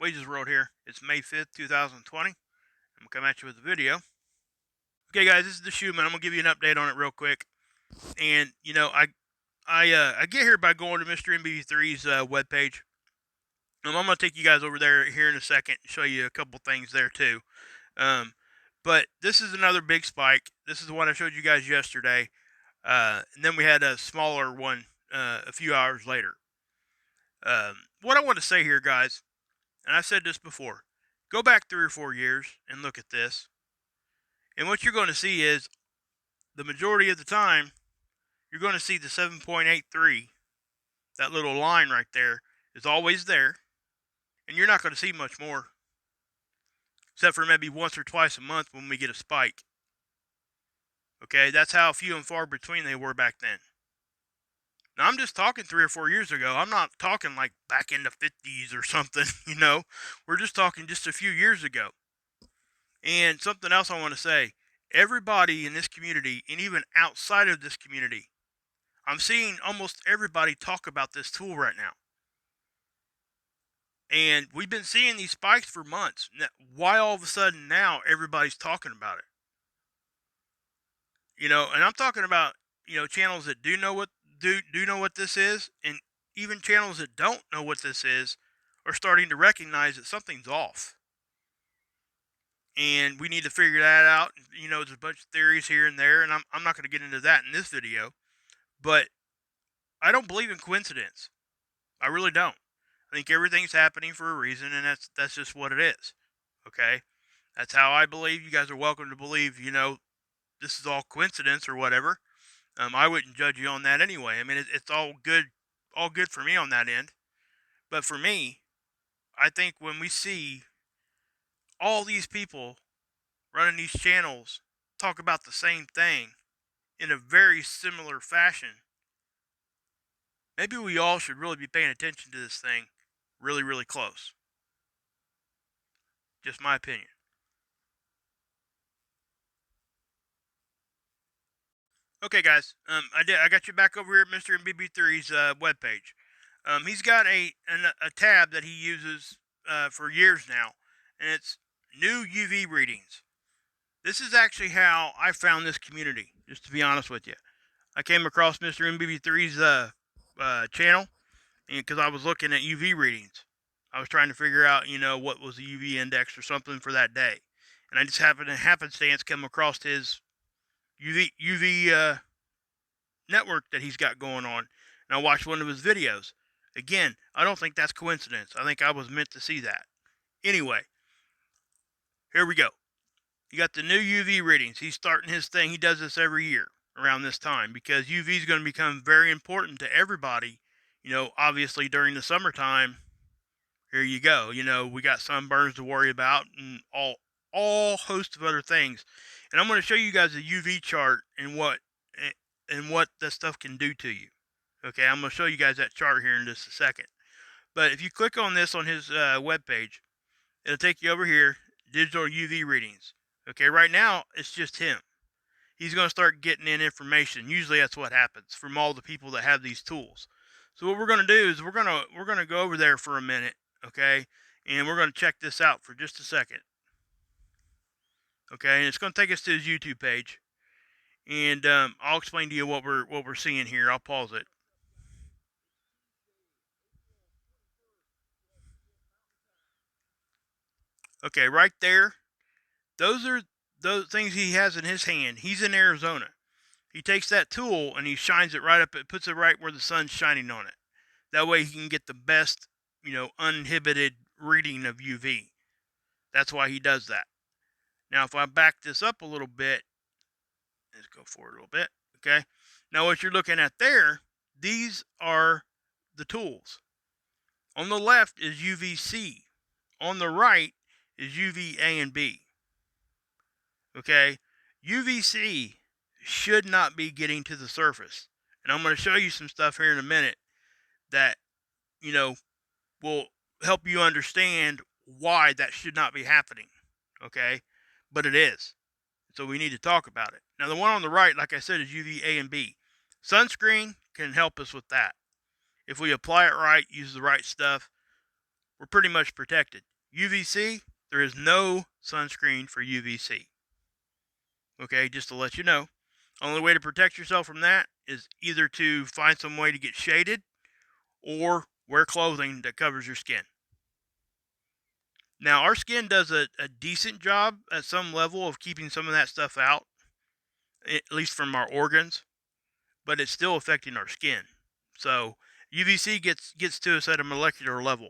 Wages World here. It's May 5th, 2020. I'm going to come at you with a video. Okay, guys, this is the Schumann. I'm going to give you an update on it real quick. And, I get here by going to Mr. MBB3's webpage. I'm going to take you guys over there here in a second and show you a couple things there, too. But this is another big spike. This is the one I showed you guys yesterday. And then we had a smaller one a few hours later. What I want to say here, guys, and I've said this before, go back 3 or 4 years and look at this. And what you're going to see is, the majority of the time, you're going to see the 7.83, that little line right there, is always there. And you're not going to see much more, except for maybe once or twice a month when we get a spike. Okay, that's how few and far between they were back then. Now, I'm just talking 3 or 4 years ago. I'm not talking like back in the 50s or something, We're just talking just a few years ago. And something else I want to say, everybody in this community, and even outside of this community, I'm seeing almost everybody talk about this tool right now. And we've been seeing these spikes for months. Why all of a sudden now everybody's talking about it? And I'm talking about, channels that do know what this is, and even channels that don't know what this is are starting to recognize that something's off. And we need to figure that out. There's a bunch of theories here and there, and I'm not going to get into that in this video. But I don't believe in coincidence. I really don't. I think everything's happening for a reason, and that's just what it is. Okay? That's how I believe. You guys are welcome to believe, this is all coincidence or whatever. I wouldn't judge you on that anyway. I mean, it's all good for me on that end. But for me, I think when we see all these people running these channels talk about the same thing in a very similar fashion, maybe we all should really be paying attention to this thing really, really close. Just my opinion. Okay, guys. I got you back over here at Mr. MBB3's webpage. He's got a tab that he uses for years now, and it's new UV readings. This is actually how I found this community, just to be honest with you. I came across Mr. MBB3's channel, because I was looking at UV readings. I was trying to figure out, what was the UV index or something for that day. And I just happened to happenstance come across his UV network that he's got going on. And I watched one of his videos. Again, I don't think that's coincidence. I think I was meant to see that. Anyway, here we go. You got the new UV readings. He's starting his thing. He does this every year around this time because UV is going to become very important to everybody. Obviously during the summertime, here you go. We got sunburns to worry about and all host of other things. And I'm going to show you guys a UV chart and what that stuff can do to you. Okay, I'm going to show you guys that chart here in just a second. But if you click on this on his webpage, it'll take you over here, digital UV readings. Okay, right now it's just him. He's going to start getting in information. Usually that's what happens from all the people that have these tools. So what we're going to do is we're going to go over there for a minute, okay? And we're going to check this out for just a second. Okay, and it's going to take us to his YouTube page. And I'll explain to you what we're seeing here. I'll pause it. Okay, right there. Those are those things he has in his hand. He's in Arizona. He takes that tool and he shines it right up. It puts it right where the sun's shining on it. That way he can get the best, uninhibited reading of UV. That's why he does that. Now, if I back this up a little bit, let's go forward a little bit. Okay. Now, what you're looking at there, these are the tools. On the left is UVC. On the right is UVA and B. Okay. UVC should not be getting to the surface. And I'm going to show you some stuff here in a minute that, will help you understand why that should not be happening. Okay. But it is. So we need to talk about it. Now, the one on the right, like I said, is UVA and B. Sunscreen can help us with that. If we apply it right, use the right stuff, we're pretty much protected. UVC, there is no sunscreen for UVC. Okay, just to let you know. Only way to protect yourself from that is either to find some way to get shaded or wear clothing that covers your skin. Now, our skin does a decent job at some level of keeping some of that stuff out, at least from our organs, but it's still affecting our skin. So UVC gets to us at a molecular level,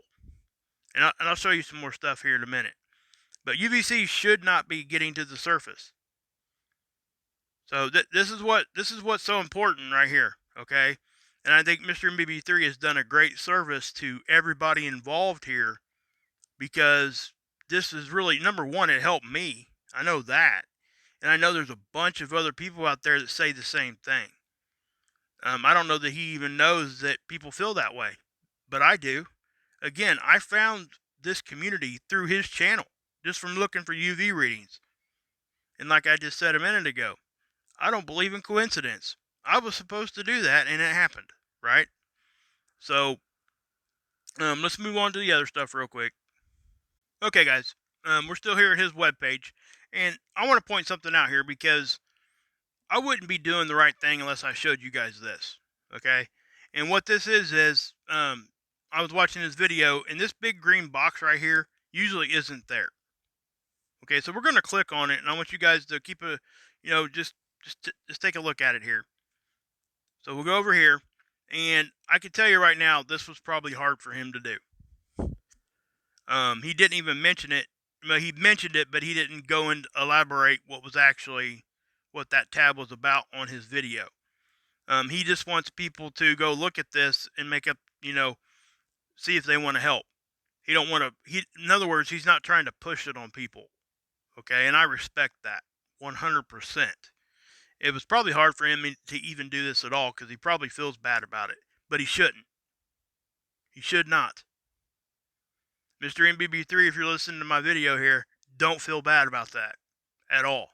and I'll show you some more stuff here in a minute. But UVC should not be getting to the surface. So this is what's so important right here, okay? And I think Mr. MBB3 has done a great service to everybody involved here, because this is really, number one, it helped me. I know that. And I know there's a bunch of other people out there that say the same thing. I don't know that he even knows that people feel that way, but I do. Again, I found this community through his channel, just from looking for UV readings. And like I just said a minute ago, I don't believe in coincidence. I was supposed to do that, and it happened, right? So, let's move on to the other stuff real quick. Okay, guys, we're still here at his webpage, and I want to point something out here, because I wouldn't be doing the right thing unless I showed you guys this, okay? And what this is, I was watching this video, and this big green box right here usually isn't there. Okay, so we're going to click on it, and I want you guys to keep a, just take a look at it here. So we'll go over here, and I can tell you right now, this was probably hard for him to do. He didn't even mention it. Well, he mentioned it, but he didn't go and elaborate what that tab was about on his video. He just wants people to go look at this and make up, see if they want to help. He don't want to. In other words, he's not trying to push it on people. Okay, and I respect that 100%. It was probably hard for him to even do this at all, because he probably feels bad about it, but he shouldn't. He should not. Mr. MBB3, if you're listening to my video here, don't feel bad about that at all.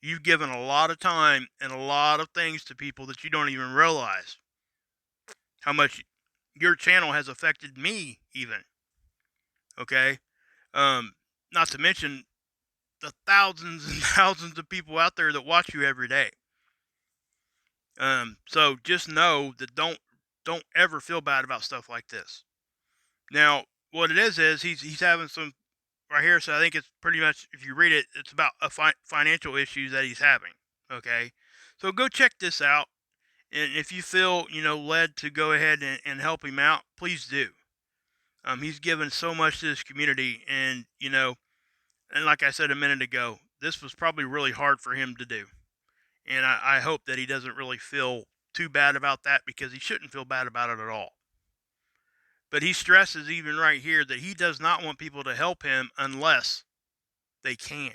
You've given a lot of time and a lot of things to people that you don't even realize how much your channel has affected me, even. Okay? Not to mention the thousands and thousands of people out there that watch you every day. So just know that don't ever feel bad about stuff like this. Now, what it is he's having some right here. So I think it's pretty much, if you read it, it's about a financial issues that he's having. Okay, so go check this out, and if you feel led to go ahead and help him out, please do. He's given so much to this community, and and like I said a minute ago, this was probably really hard for him to do. And I hope that he doesn't really feel too bad about that, because he shouldn't feel bad about it at all. But he stresses even right here that he does not want people to help him unless they can.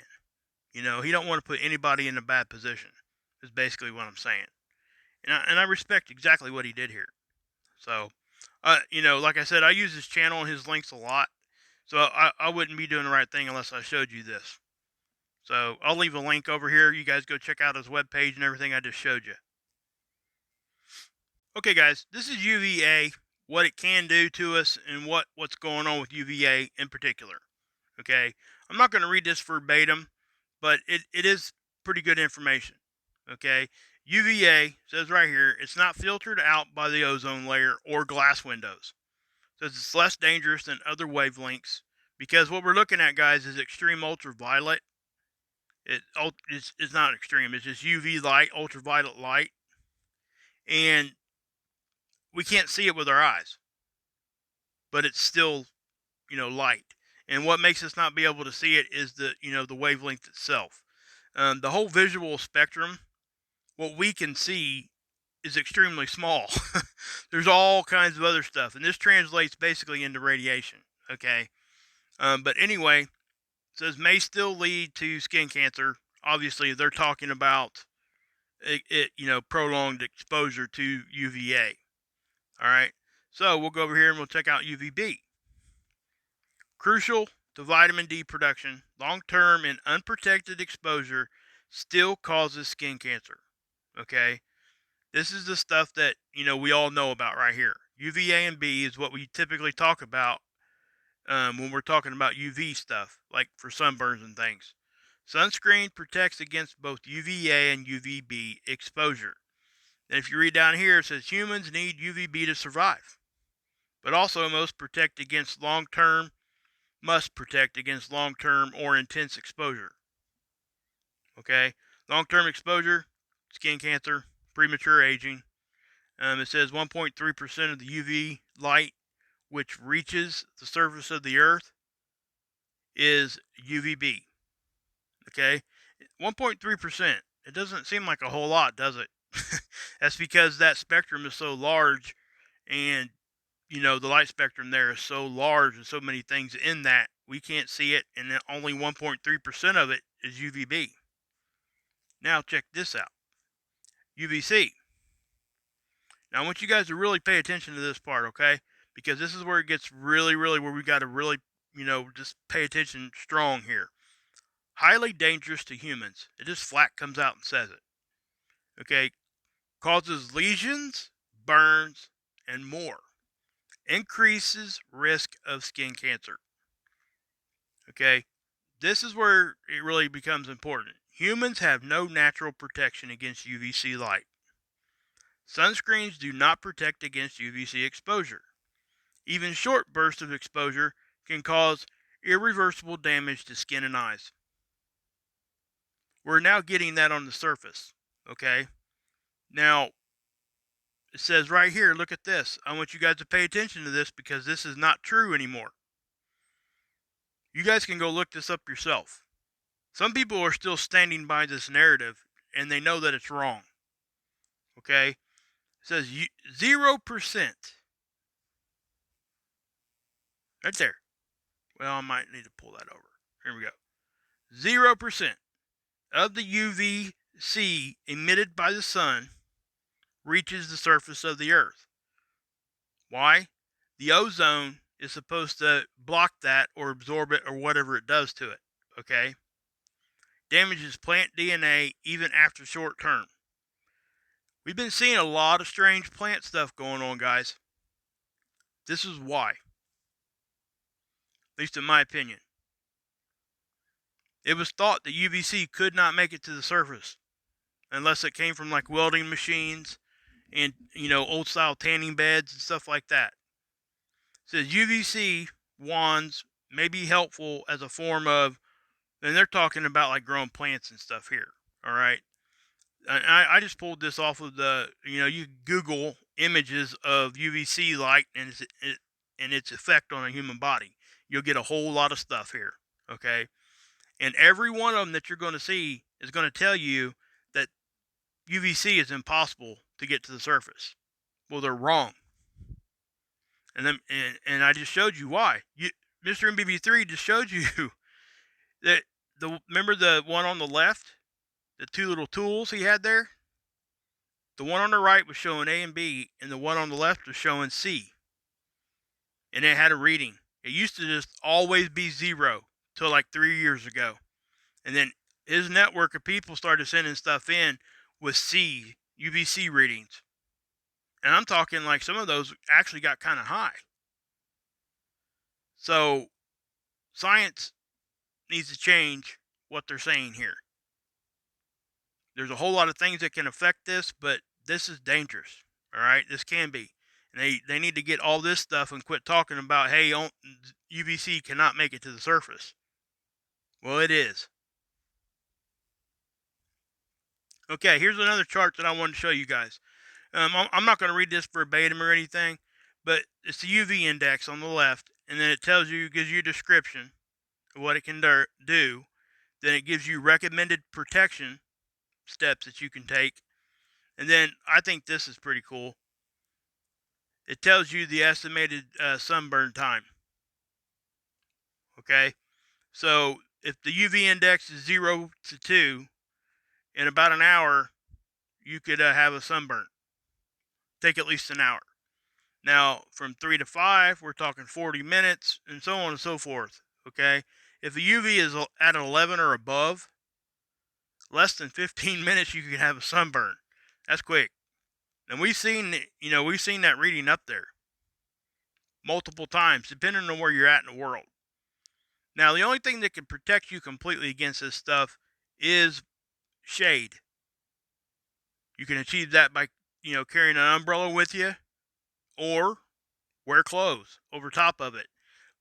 He don't want to put anybody in a bad position, is basically what I'm saying. And I respect exactly what he did here. So, like I said, I use his channel and his links a lot. So I wouldn't be doing the right thing unless I showed you this. So I'll leave a link over here. You guys go check out his webpage and everything I just showed you. Okay, guys, this is UVA, what it can do to us, and what's going on with UVA in particular. Okay, I'm not going to read this verbatim, but it is pretty good information. Okay, UVA says right here, it's not filtered out by the ozone layer or glass windows. Says it's less dangerous than other wavelengths, because what we're looking at, guys, is extreme ultraviolet. It's not extreme, it's just UV light, ultraviolet light, and we can't see it with our eyes, but it's still, light. And what makes us not be able to see it is the wavelength itself. The whole visual spectrum, what we can see, is extremely small. There's all kinds of other stuff, and this translates basically into radiation. Okay, but anyway, it says may still lead to skin cancer. Obviously, they're talking about prolonged exposure to UVA. All right, so we'll go over here and we'll check out UVB. Crucial to vitamin D production, long-term and unprotected exposure still causes skin cancer. Okay, this is the stuff that we all know about right here. UVA and B is what we typically talk about when we're talking about UV stuff, like for sunburns and things. Sunscreen protects against both UVA and UVB exposure. And if you read down here, it says humans need UVB to survive, but also must protect against long-term or intense exposure. Okay, long-term exposure, skin cancer, premature aging. It says 1.3% of the UV light which reaches the surface of the Earth is UVB. Okay, 1.3%. It doesn't seem like a whole lot, does it? That's because that spectrum is so large, and the light spectrum there is so large and so many things in that we can't see it, and only 1.3% of it is UVB. Now check this out. UVC. Now I want you guys to really pay attention to this part, okay? Because this is where it gets really, really, where we got to really, just pay attention strong here. Highly dangerous to humans. It just flat comes out and says it. Okay? Causes lesions, burns, and more. Increases risk of skin cancer. Okay? This is where it really becomes important. Humans have no natural protection against UVC light. Sunscreens do not protect against UVC exposure. Even short bursts of exposure can cause irreversible damage to skin and eyes. We're now getting that on the surface, okay? Now, it says right here, look at this. I want you guys to pay attention to this because this is not true anymore. You guys can go look this up yourself. Some people are still standing by this narrative and they know that it's wrong, okay? It says 0%. Right there. Well, I might need to pull that over. Here we go. 0% of the UVC emitted by the sun reaches the surface of the Earth. Why? The ozone is supposed to block that or absorb it or whatever it does to it. Okay? Damages plant DNA even after short term. We've been seeing a lot of strange plant stuff going on, guys. This is why. At least in my opinion. It was thought that UVC could not make it to the surface unless it came from like welding machines and old style tanning beds and stuff like that. It says UVC wands may be helpful as a form of, and they're talking about like growing plants and stuff here. All right, I just pulled this off of you Google images of UVC light and its effect on a human body. You'll get a whole lot of stuff here. Okay, and every one of them that you're going to see is going to tell you that UVC is impossible to get to the surface. Well, they're wrong. And I just showed you why. Mr. MBB3 just showed you that remember the one on the left, the two little tools he had there? The one on the right was showing A and B, and the one on the left was showing C. And it had a reading. It used to just always be 0 till like 3 years ago. And then his network of people started sending stuff in with UVC readings. And I'm talking like some of those actually got kind of high. So science needs to change what they're saying here. There's a whole lot of things that can affect this, but this is dangerous. All right, this can be. And they need to get all this stuff and quit talking about, hey, UVC cannot make it to the surface. Well, it is. Okay, here's another chart that I wanted to show you guys. I'm not going to read this verbatim or anything, but it's the UV index on the left, and then it gives you a description of what it can do. Then it gives you recommended protection steps that you can take. And then I think this is pretty cool. It tells you the estimated sunburn time. Okay, so if the UV index is 0 to 2, in about an hour, you could have a sunburn. Take at least an hour. Now, from 3 to 5, we're talking 40 minutes, and so on and so forth. Okay, if the UV is at 11 or above, less than 15 minutes, you can have a sunburn. That's quick. And we've seen that reading up there. multiple times, depending on where you're at in the world. Now, the only thing that can protect you completely against this stuff is shade. You can achieve that by, carrying an umbrella with you or wear clothes over top of it.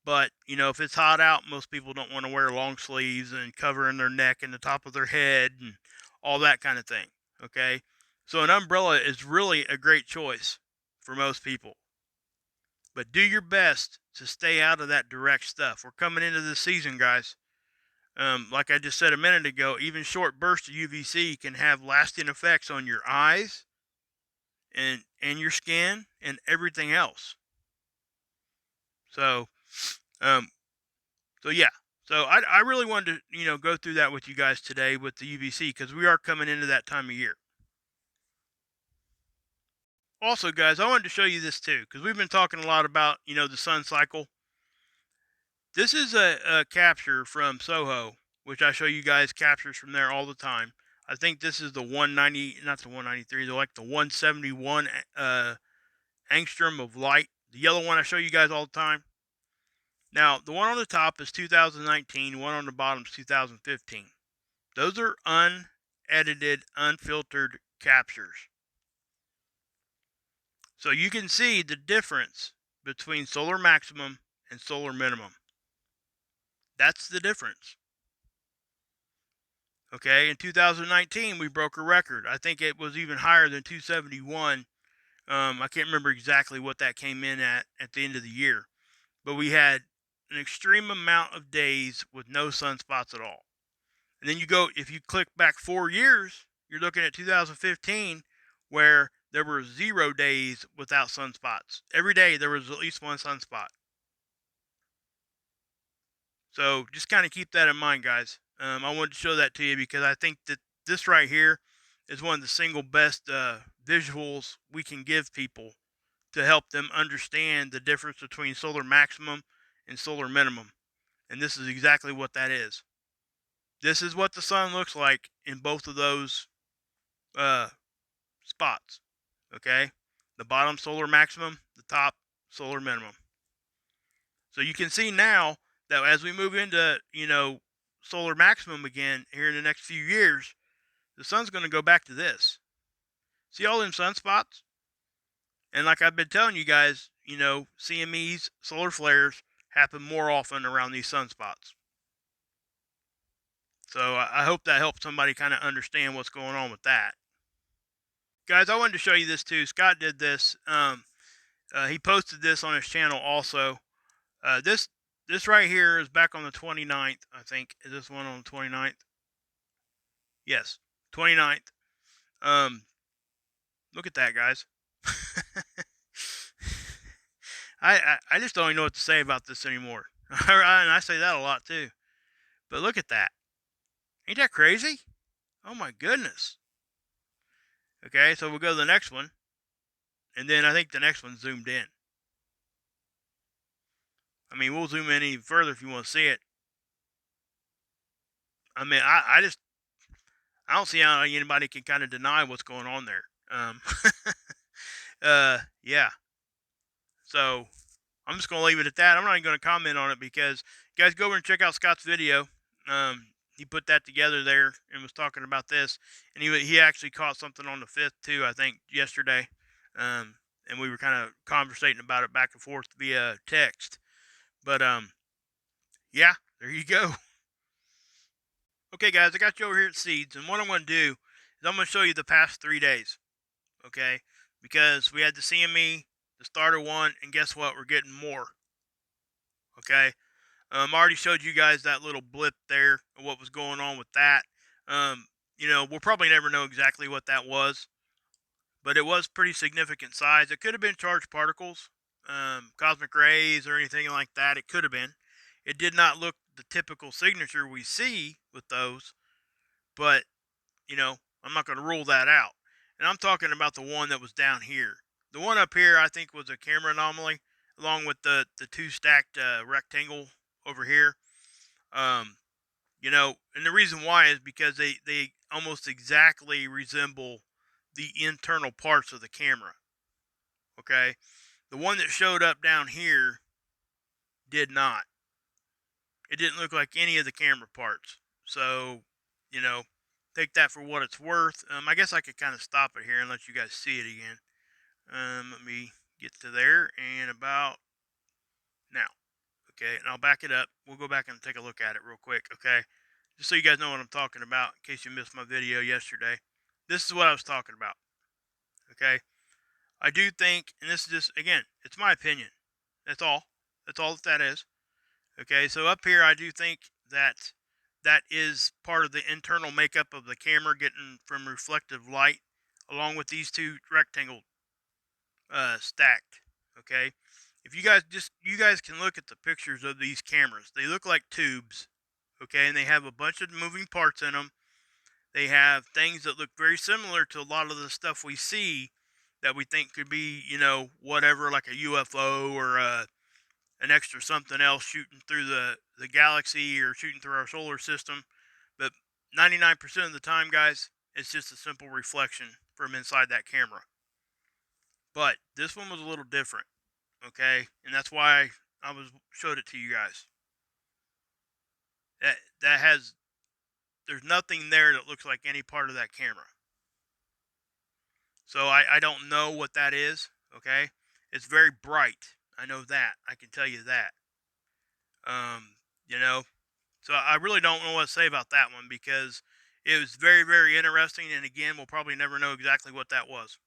But, if it's hot out, most people don't want to wear long sleeves and covering their neck and the top of their head and all that kind of thing. Okay? So, an umbrella is really a great choice for most people. But do your best to stay out of that direct stuff. We're coming into the season, guys. Like I just said a minute ago, even short bursts of UVC can have lasting effects on your eyes and your skin and everything else. So, um, so yeah. So I really wanted to go through that with you guys today with the UVC because we are coming into that time of year. Also, guys, I wanted to show you this too because we've been talking a lot about the sun cycle. This is a capture from Soho, which I show you guys captures from there all the time. I think this is the 190, not the 193, they're like the 171 angstrom of light. The yellow one I show you guys all the time. Now, the one on the top is 2019, one on the bottom is 2015. Those are unedited, unfiltered captures. So you can see the difference between solar maximum and solar minimum. That's the difference. Okay, in 2019, we broke a record. I think it was even higher than 271. I can't remember exactly what that came in at the end of the year. But we had an extreme amount of days with no sunspots at all. And then if you click back 4 years, you're looking at 2015, where there were 0 days without sunspots. Every day there was at least one sunspot. So just kind of keep that in mind, guys. I wanted to show that to you because I think that this right here is one of the single best visuals we can give people to help them understand the difference between solar maximum and solar minimum. And this is exactly what that is. This is what the sun looks like in both of those spots. Okay? The bottom solar maximum, the top solar minimum. So you can see now that as we move into, solar maximum again here in the next few years, the sun's going to go back to this. See all them sunspots? And like I've been telling you guys, CMEs, solar flares, happen more often around these sunspots. So I hope that helps somebody kind of understand what's going on with that. Guys, I wanted to show you this too. Scott did this. He posted this on his channel also. This right here is back on the 29th, I think. Is this one on the 29th? Yes, 29th. Look at that, guys. I just don't even know what to say about this anymore. And I say that a lot too. But look at that. Ain't that crazy? Oh my goodness. Okay, so we'll go to the next one. And then I think the next one's zoomed in. I mean, we'll zoom in even further if you want to see it. I mean, I don't see how anybody can kind of deny what's going on there. Yeah. So I'm just gonna leave it at that. I'm not even gonna comment on it because you guys go over and check out Scott's video. He put that together there and was talking about this, and he actually caught something on the 5th too, I think yesterday. And we were kind of conversating about it back and forth via text. But yeah, there you go. Okay, guys, I got you over here at Seeds, and what I'm going to do is I'm going to show you the past 3 days, okay? Because we had the CME, the starter one, and guess what? We're getting more, okay? I already showed you guys that little blip there of what was going on with that. We'll probably never know exactly what that was, but it was pretty significant size. It could have been charged particles, cosmic rays, or anything like that. It could have been. It did not look the typical signature we see with those, but I'm not going to rule that out. And I'm talking about the one that was down here. The one up here, I think, was a camera anomaly, along with the two stacked rectangle over here. And the reason why is because they almost exactly resemble the internal parts of the camera. Okay, The one that showed up down here did not. It didn't look like any of the camera parts. So, you know, take that for what it's worth. I guess I could kind of stop it here and let you guys see it again. Let me get to there and about now. Okay, and I'll back it up. We'll go back and take a look at it real quick, okay? Just so you guys know what I'm talking about in case you missed my video yesterday. This is what I was talking about, okay? I do think, and this is just, again, it's my opinion. That's all. That's all that is. Okay, so up here, I do think that that is part of the internal makeup of the camera getting from reflective light, along with these two rectangle stacked. Okay, if you guys can look at the pictures of these cameras, they look like tubes. Okay, and they have a bunch of moving parts in them. They have things that look very similar to a lot of the stuff we see that we think could be, whatever, like a UFO or an extra something else shooting through the galaxy or shooting through our solar system. But 99% of the time, guys, it's just a simple reflection from inside that camera. But this one was a little different, okay? And that's why I showed it to you guys. That has there's nothing there that looks like any part of that camera. So I don't know what that is, okay? It's very bright. I know that. I can tell you that. Um, you know, So I really don't know what to say about that one because it was very, very interesting. And again, we'll probably never know exactly what that was.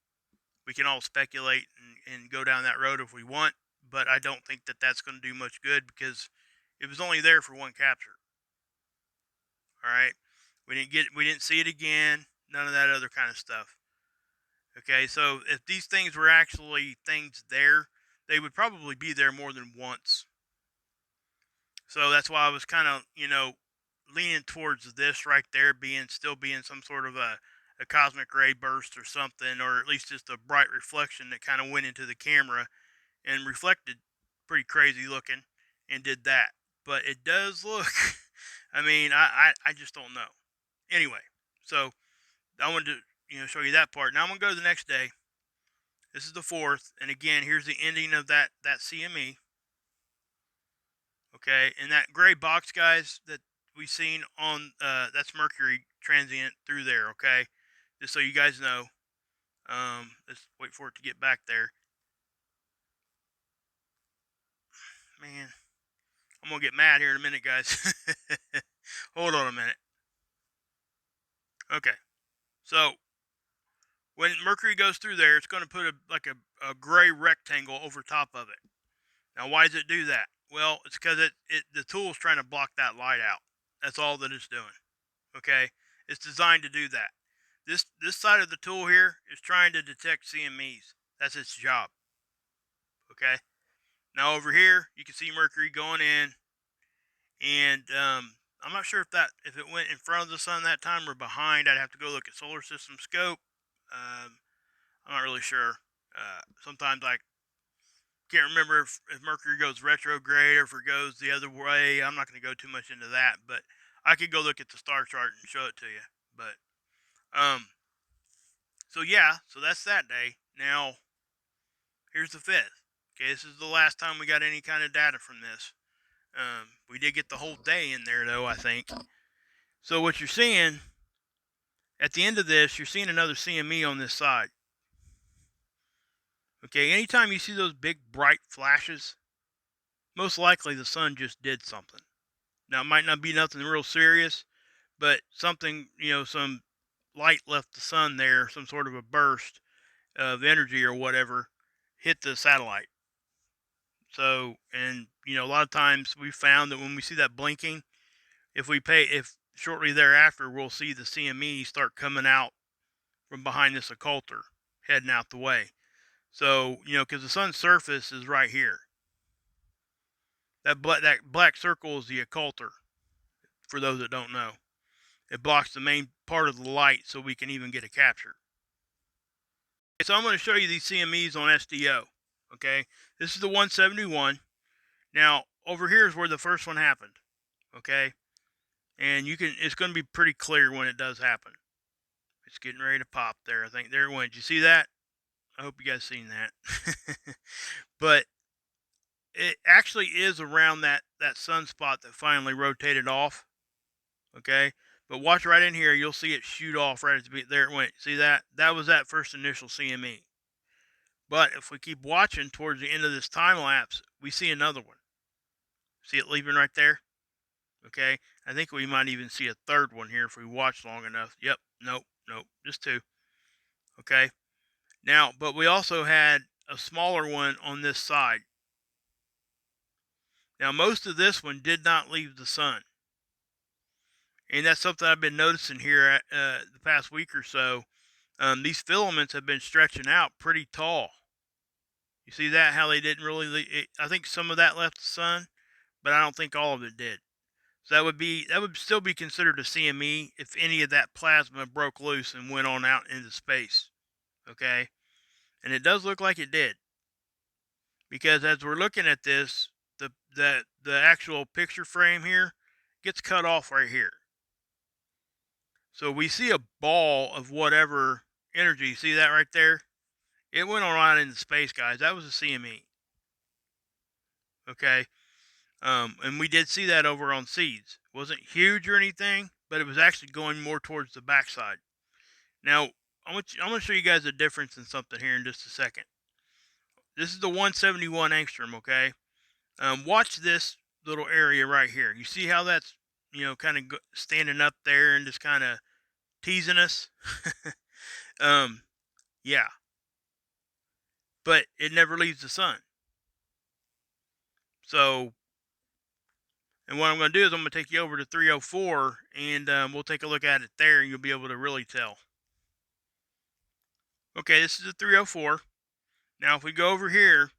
We can all speculate and go down that road if we want, but I don't think that that's going to do much good because it was only there for one capture. All right, we didn't see it again. None of that other kind of stuff. Okay, so if these things were actually things there, they would probably be there more than once. So that's why I was kind of, leaning towards this right there still being some sort of a cosmic ray burst or something, or at least just a bright reflection that kind of went into the camera and reflected pretty crazy looking and did that. But it does look, I mean, I just don't know. Anyway, so I wanted to, show you that part. Now I'm going to go to the next day. This is the 4th. And again, here's the ending of that CME. Okay, and that gray box, guys, that we seen on that's Mercury transient through there. Okay, just so you guys know. Let's wait for it to get back there. Man, I'm gonna get mad here in a minute, guys. Hold on a minute. Okay, so when Mercury goes through there, it's gonna put a gray rectangle over top of it. Now, why does it do that? Well, it's because the tool's trying to block that light out. That's all that it's doing. Okay, it's designed to do that. This side of the tool here is trying to detect CMEs. That's its job. Okay. Now over here, you can see Mercury going in, and I'm not sure if it went in front of the sun that time or behind. I'd have to go look at solar system scope. I'm not really sure. Sometimes I can't remember if Mercury goes retrograde or if it goes the other way. I'm not going to go too much into that, but I could go look at the star chart and show it to you. But so yeah, so that's that day. Now, here's the 5th. Okay, this is the last time we got any kind of data from this. We did get the whole day in there, though, I think. So what you're seeing, at the end of this, you're seeing another CME on this side. Okay, anytime you see those big, bright flashes, most likely the sun just did something. Now, it might not be nothing real serious, but something, some light left the sun there, some sort of a burst of energy or whatever, hit the satellite. So, and a lot of times we found that when we see that blinking, if shortly thereafter we'll see the CME start coming out from behind this occulter, heading out the way. So, because the sun's surface is right here. That black circle is the occulter. For those that don't know, it blocks the main part of the light, so we can even get a capture. Okay, so I'm going to show you these CMEs on SDO. Okay, this is the 171. Now, over here is where the first one happened. Okay, and it's going to be pretty clear when it does happen. It's getting ready to pop there. I think there it went. Did you see that? I hope you guys seen that. But it actually is around that sunspot that finally rotated off. Okay, but watch right in here. You'll see it shoot off right at the there. It went. See that? That was that first initial CME. But if we keep watching towards the end of this time lapse, we see another one. See it leaving right there? Okay. I think we might even see a third one here if we watch long enough. Yep. Nope. Nope. Just two. Okay. Now, but we also had a smaller one on this side. Now, most of this one did not leave the sun. And that's something I've been noticing here at the past week or so. These filaments have been stretching out pretty tall. You see that? How they didn't really I think some of that left the sun, but I don't think all of it did. So that would still be considered a CME if any of that plasma broke loose and went on out into space. Okay? And it does look like it did. Because as we're looking at this, the actual picture frame here gets cut off right here. So we see a ball of whatever energy. See that right there? It went on out into space, guys. That was a CME. Okay? And we did see that over on seeds. It wasn't huge or anything, but it was actually going more towards the backside. Now, I'm going to show you guys the difference in something here in just a second. This is the 171 angstrom, okay? Watch this little area right here. You see how that's, kind of standing up there and just kind of teasing us? Yeah. But it never leaves the sun. So, and what I'm going to do is I'm going to take you over to 304 and we'll take a look at it there and you'll be able to really tell. Okay, this is a 304. Now, if we go over here,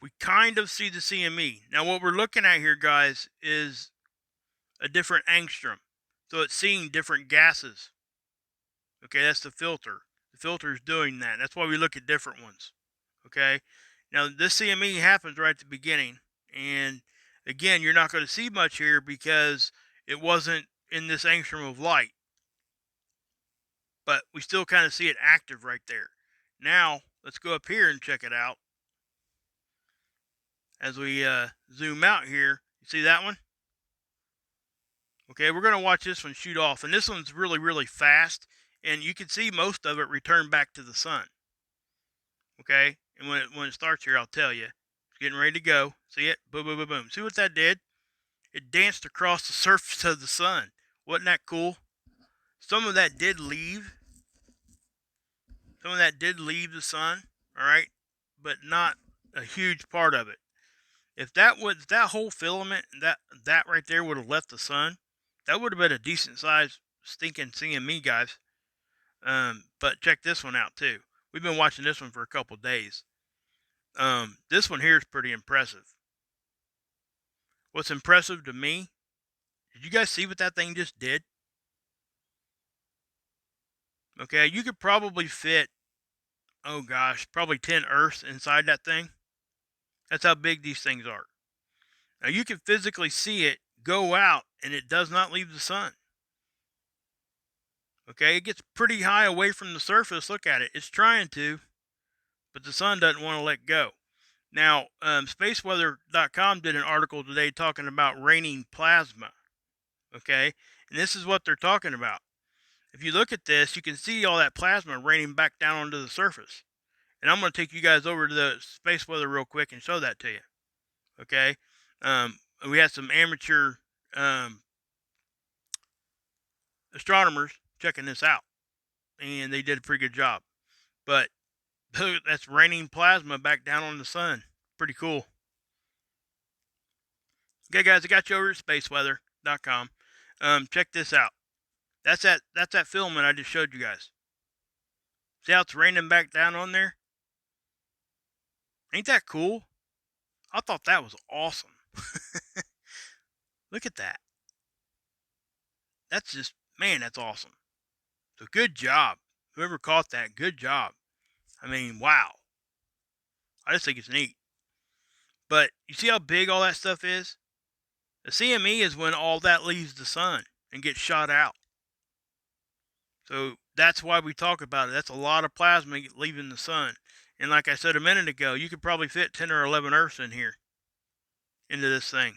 we kind of see the CME. Now, what we're looking at here, guys, is a different angstrom. So it's seeing different gases. Okay, that's the filter. The filter is doing that. That's why we look at different ones. Okay, now this CME happens right at the beginning. And again, you're not going to see much here because it wasn't in this angstrom of light. But we still kind of see it active right there. Now, let's go up here and check it out. As we zoom out here, you see that one? Okay, we're going to watch this one shoot off. And this one's really, really fast. And you can see most of it return back to the sun. Okay, and when it starts here, I'll tell you. It's getting ready to go. See it? Boom, boom, boom, boom. See what that did? It danced across the surface of the sun. Wasn't that cool? Some of that did leave. Some of that did leave the sun, all right, but not a huge part of it. If that whole filament, that right there would have left the sun, that would have been a decent sized stinking CME, guys. But check this one out too. We've been watching this one for a couple days. This one here is pretty impressive. What's impressive to me? Did you guys see what that thing just did? Okay, you could probably fit, oh gosh, probably 10 Earths inside that thing. That's how big these things are. Now you can physically see it go out and it does not leave the sun. Okay, it gets pretty high away from the surface. Look at it. It's trying to, but the sun doesn't want to let go. Now, spaceweather.com did an article today talking about raining plasma. Okay, and this is what they're talking about. If you look at this, you can see all that plasma raining back down onto the surface. And I'm going to take you guys over to the space weather real quick and show that to you. Okay, we had some amateur astronomers checking this out, and they did a pretty good job. But that's raining plasma back down on the sun. Pretty cool. Okay, guys, I got you over at spaceweather.com. Check this out. That's that filament I just showed you guys. See how it's raining back down on there? Ain't that cool? I thought that was awesome. Look at that. That's just, man, that's awesome. So good job. Whoever caught that, good job. I mean, wow. I just think it's neat. But you see how big all that stuff is? The CME is when all that leaves the sun and gets shot out. So that's why we talk about it. That's a lot of plasma leaving the sun. And like I said a minute ago, you could probably fit 10 or 11 Earths in here, into this thing.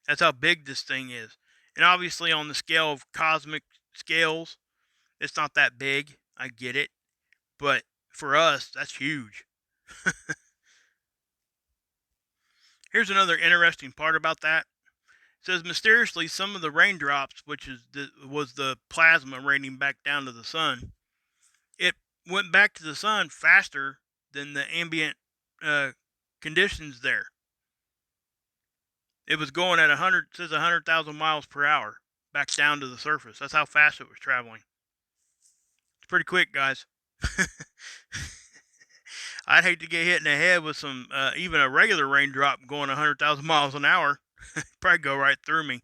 That's how big this thing is. And obviously, on the scale of cosmic scales, it's not that big. I get it. But for us, that's huge. Here's another interesting part about that. It says mysteriously, some of the raindrops, which was the plasma raining back down to the sun, it went back to the sun faster than the ambient uh, conditions there. It was going at 100, says 100,000 miles per hour back down to the surface. That's how fast it was traveling. It's pretty quick, guys. I'd hate to get hit in the head with some, even a regular raindrop going 100,000 miles an hour. Probably go right through me.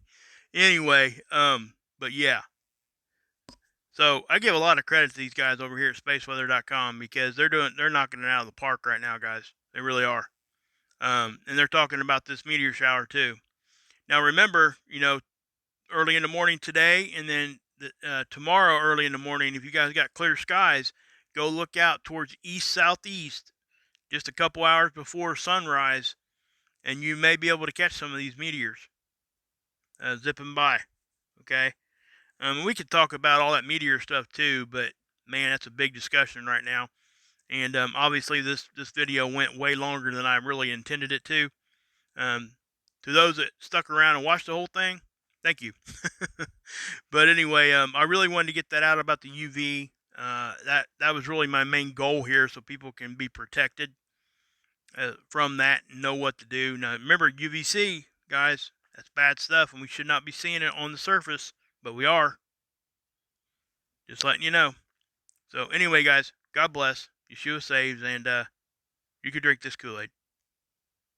Anyway, but yeah. So I give a lot of credit to these guys over here at spaceweather.com because they're knocking it out of the park right now, guys. They really are. And they're talking about this meteor shower too. Now remember, early in the morning today, and then tomorrow early in the morning, if you guys got clear skies, go look out towards east southeast just a couple hours before sunrise, and you may be able to catch some of these meteors zipping by. Okay, we could talk about all that meteor stuff too, but man, that's a big discussion right now. And obviously, this video went way longer than I really intended it to. Um, to those that stuck around and watched the whole thing, thank you. But anyway, I really wanted to get that out about the UV. That was really my main goal here, so people can be protected from that and know what to do. Now, remember, UVC, guys, that's bad stuff, and we should not be seeing it on the surface, but we are. Just letting you know. So anyway, guys, God bless. Yeshua saves, and you can drink this Kool-Aid.